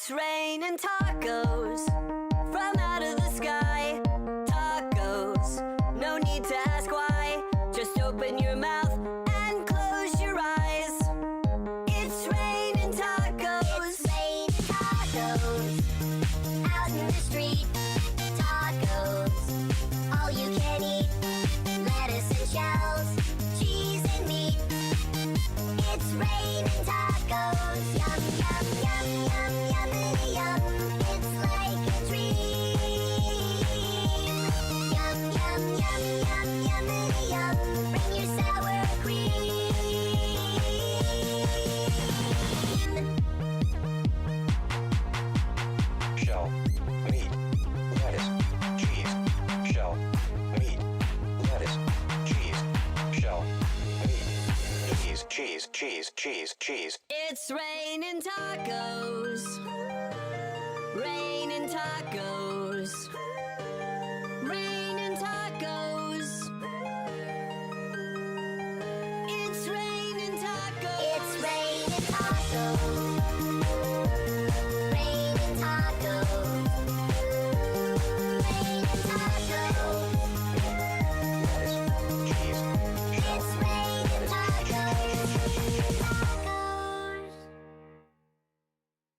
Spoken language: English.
It's raining tacos from out of the sky. Tacos, no need to ask why. Just open your mouth and close your eyes. It's raining tacos. It's raining tacos out in the street. Tacos, all you can eat. Lettuce and shells, cheese and meat. It's raining tacos. Yum, yum, yum, yum, yummity yum. It's like a dream. Yum, yum, yum, yum, yummity yum. Bring your sour cream. Shell, meat, lettuce, cheese. Shell, meat, lettuce, cheese. Shell, meat, cheese, cheese, cheese, cheese. It's raining tacos. Raining tacos. Raining tacos. It's raining tacos. It's raining tacos.